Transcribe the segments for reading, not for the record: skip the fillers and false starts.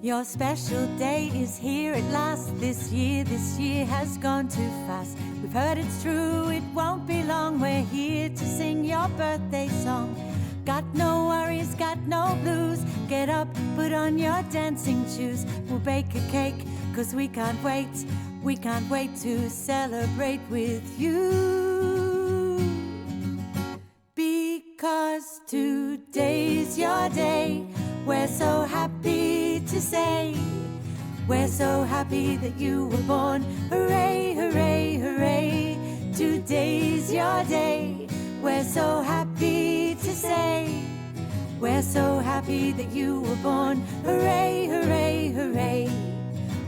Your special day is here at last. This year has gone too fast. We've heard it's true, it won't be long. We're here to sing your birthday song. Got no worries, got no blues. Get up, put on your dancing shoes. We'll bake a cake, 'cause we can't wait. We can't wait to celebrate with you. Because today's your day. We're so happy to say, we're so happy that you were born. Hooray, hooray, hooray. Today's your day. We're so happy to say, we're so happy that you were born. Hooray, hooray, hooray.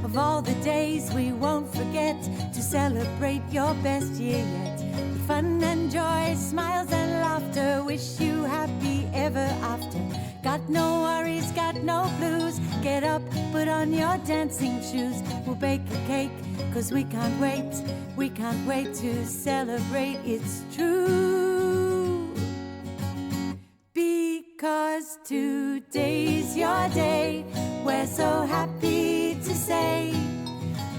Of all the days we won't forget to celebrate your best year yet. With fun and joy, smiles and laughter, wish you happy ever after. Got no worries, got no blues. Get up, put on your dancing shoes. We'll bake a cake, 'cause we can't wait. We can't wait to celebrate, it's true. Because today's your day. We're so happy to say,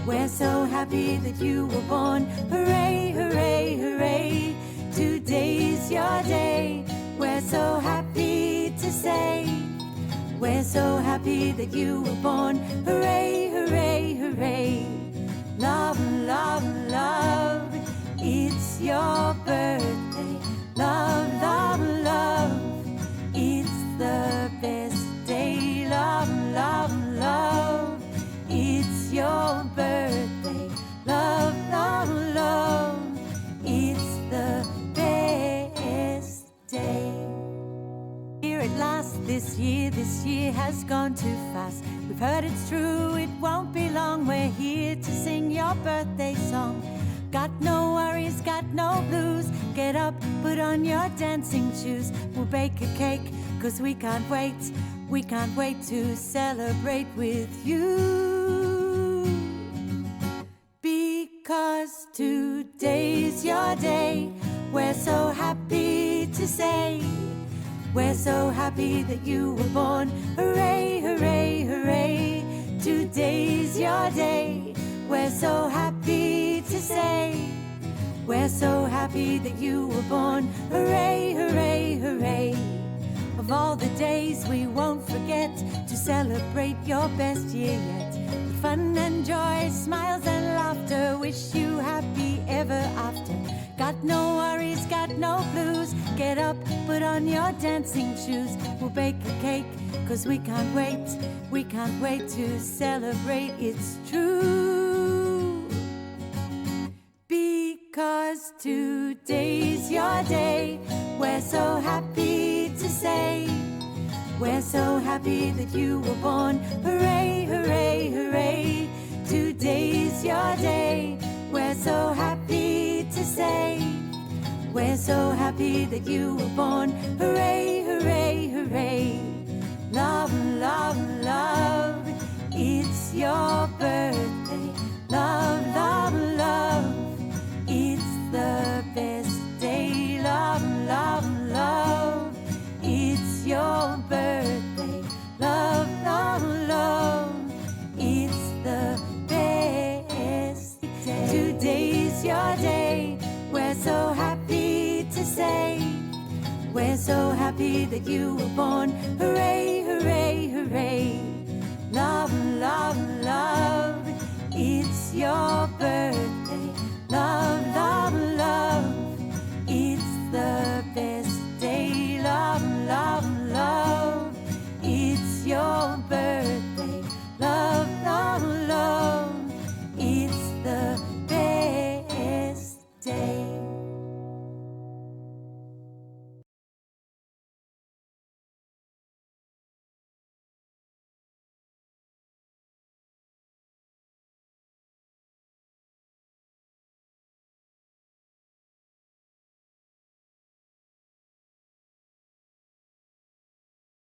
we're so happy that you were born. Hooray, hooray, hooray. Today's your day. We're so happy to say, we're so happy that you were born. Hooray, hooray, hooray. Love, love, love, it's your birthday. Love, love, love, it's the best day. Love, love, love, it's your birthday. Love, love, love, it's the best day. Here at last, this year has gone too fast. We've heard it's true, it won't be long. We're here to sing your birthday song. Got no worries, got no blues. Get up, put on your dancing shoes. We'll bake a cake, 'cause we can't wait. We can't wait to celebrate with you. Because today's your day. We're so happy to say, we're so happy that you were born. Hooray, hooray, hooray. Today's your day. We're so happy to say, we're so happy that you were born. Hooray, hooray, hooray. Of all the days we won't forget to celebrate your best year yet. With fun and joy, smiles and laughter, wish you happy ever after. Got no worries, got no blues. Get up, put on your dancing shoes. We'll bake a cake, 'cause we can't wait. We can't wait to celebrate, it's true. Because today's your day. We're so happy to say, we're so happy that you were born. Hooray, hooray, hooray. Today's your day. We're so happy to say, we're so happy that you were born. Hooray, hooray, hooray. Love, love, love, it's your birthday. Love, love, love, it's the best day. Love, love, love, it's your birthday. Love, love, love, it's the best day. Today's your day. We're so happy to say, we're so happy that you were born. Hooray, hooray, hooray. Love, love, love, it's your birthday. Love, love.